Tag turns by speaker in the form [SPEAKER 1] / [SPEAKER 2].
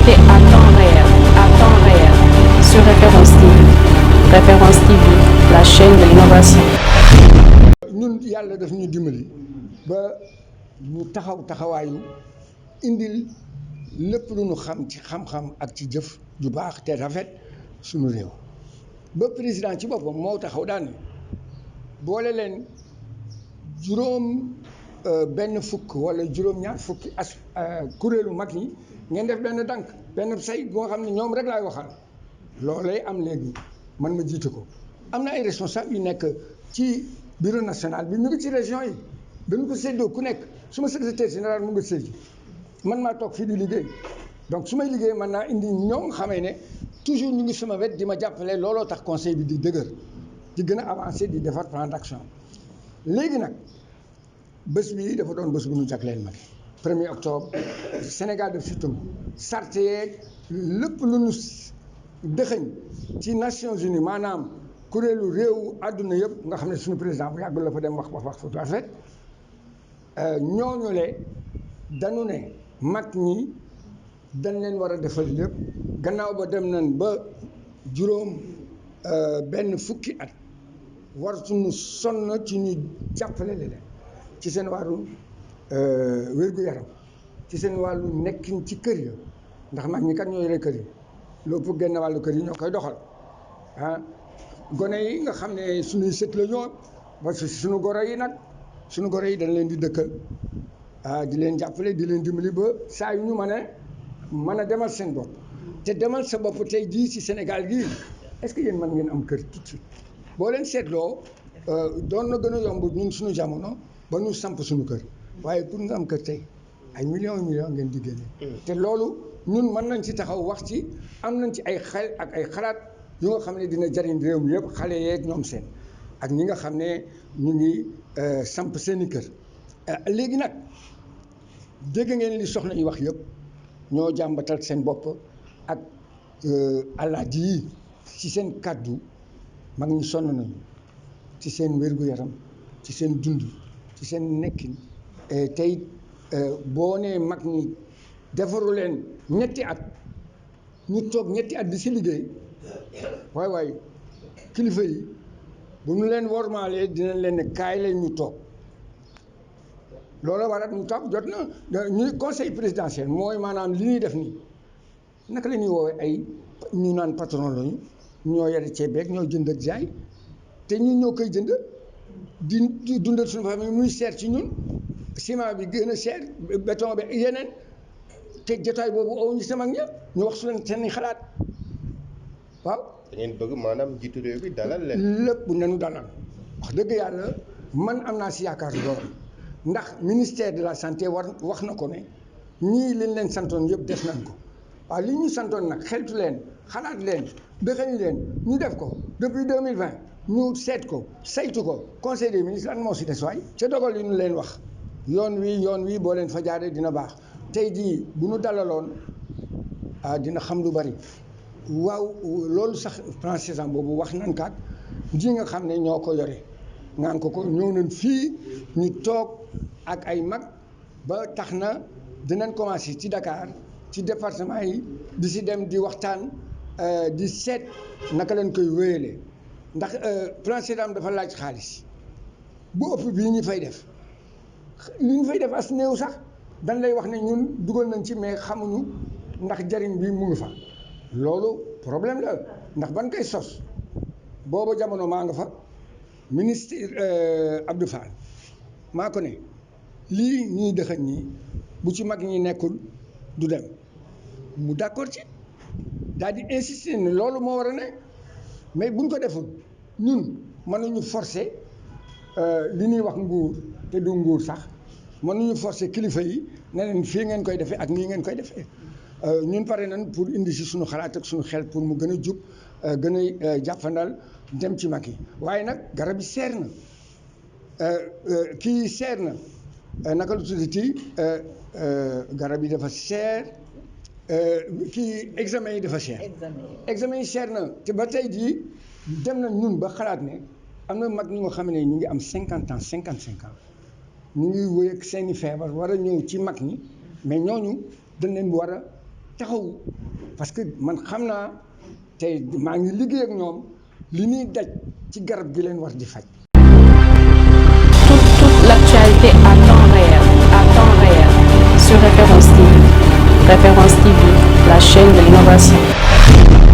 [SPEAKER 1] l'actualité à temps réel, sur Référence TV. Référence TV, la chaîne de l'innovation.
[SPEAKER 2] ñun yàlla daf ñu dimbali ba ñu taxawaayu indil lépp lu ñu xam ci xam-xam ak ci jëf ju baax te rafet suñu réew ba président ci boppam moo taxaw daan boole leen juróom benn fukk wala juróom-ñaar fukki kuréelu mag ñi ngeen def benn dànk benn say boo xam ne ñoom rek laay waxal loolee am léegi man ma jiite ko am na ay responsable yu nekk ci bureau national bi ñu ngi ci région yi dañu ko séddoo ku nekk suma secrétaire général mu ngi séddi man maa toog fii di liggéey donc su may liggéey mën naa indi ñoom xamee ne toujours ñu ngi sama wet di ma jàppale looloo tax conseil bi di dëgër di gën a avancé di defar plan d'action léegi nag bés bi dafa doon bés bu ñu jagleel mag 1er octobre Sénégal daf si tënku sart yeeg lépp lu ñu dëxëñ ci Nations Unies maanaam kuréelu réewu àdduna yëpp nga xam ne suñu président bu yàggul la fa dem wax fu rafet ñooñu le dañu ne mag ñi dañ leen war a defal lépp gannaaw ba dem nañ ba juróom benn fukki at war suñu sonn ci ñu jàppale leen ci seen wàllu wér-gu-yaram ci seen wàllu nekkin ci kër ya ndax mag ñi kat ñoo yore kër yi loolu genn wàllu kër yi ñoo koy doxal gone yi nga xam ne suñuy sët la ñoo parce que suñu goro yi nag suñu goro yi dañ leen di dëkkal di leen jàppale di leen dimbali ba saa yu ñu mën a demal seen bopp te demal sa bopp tey jii ci Sénégal gii est-ce que yéen mën ngeen am kër tout de suite boo leen seetloo doon na gën a yomb ñun suñu jamono ba ñu samp suñu kër waaye pour nga am kër tey ay millions ngeen di génne te loolu ñun mën nañ ci taxaw wax ci am nañ ci ay xel ak ay xalaat yu nga xam ne dina jariñ réew mi yëpp xale yeeg ñoom seen ak ñi nga xam ne ñu ngi samp seeni kër léegi nag dégg ngeen li soxna yi wax yëpp ñoo jàmbatal seen bopp ak alaaji yi ci seen kàddu mag ñi sonn nañu ci seen wér-gu-yaram ci seen dund ci seen nekkin tey boo nee mag ñi defaru leen ñetti at ñu toog ñetti at di si liggéey waay kilifa yi bu ñu leen wormaalee dinañ leen ne kaay leen ñu toog loolu waral ñu toog jot na ñuy conseil présidentiel mooy maanaam li ñuy def nii naka la ñuy woowee ay ñu naan patron lañu ñoo yore ceeb beeg ñoo jënd ak jaay te ñun ñoo koy jënd di dundal suñu famille muy seer ci ñun ciment bi gën a seer béton bi yeneen te jotaay boobu oo ñu sama ña ñu wax su leen seen xalaat waaw.
[SPEAKER 3] da ngeen bëgg maanaam njiitu réew bi dalal leen.
[SPEAKER 2] lépp nañu dalal wax dëgg yàlla man am naa si yaakaar lool ndax ministère de la santé wax na ko ne ñii liñ leen santoon yëpp def nañ ko waaw li ñu santoon nag xeltu leen xalaat leen dëxëñ leen ñu def ko depuis 2020 ñu seet ko saytu ko conseil des ministres lan moo si des waay ca dogal yi ñu leen wax yoon wi boo leen fa jaaree dina baax tey jii bu ñu dalaloon dina xam lu bari waaw loolu sax plan Sésame boobu wax nañ kaat ji nga xam ne ñoo ko yore ngaan ko ñëw nañ fii ñu toog ak ay mag ba tax na dinañ commencé ci Dakar ci département yi di si dem di waxtaan di seet naka lañ koy wéyalee ndax plan Sésame dafa laaj xaalis bu ëpp bii ñu fay def li ñu fay def as néew sax dañ lay wax ne ñun dugal nañ ci mais xamuñu ndax jariñ bi mu ngi fa loolu problème la ndax ban koy sos booba jamono maa nga fa ministre Abdou Fall maa ko ne lii ñuy dëxëñ ñi bu ci mag ñi nekkul du dem mu d'accord ci daal di insister ne loolu moo war a ne mais buñ ko deful ñun mënuñu forcer li ñuy wax nguur te du nguur sax mënuñu forcer kilifa yi ne leen fii ngeen koy defee ak nii ngeen koy defee ñun pare nañ pour indi si suñu xalaat ak suñu xel pour mu gën a jub gën a jàppandal dem ci mag yi waaye nag garab yi seer na kii seer na naka lu tuddati garab yi dafa seer kii examen yi dafa seer examen yi seer na te ba tey jii dem na ñun ba xalaat ne am na mag ñu nga xam ne ñu ngi am 50 ans 55 ans ñu ngi wéy ak seeni feebar war a ñëw ci mag ñi mais ñooñu dañ leen war a taxaw parce que man xam naa tey maa ngi liggéey ak ñoom li ñuy daj ci garab gi leen war di faj.
[SPEAKER 1] Toute l'actualité à temps réel sur Référence TV. Référence TV, la chaîne de l'innovation.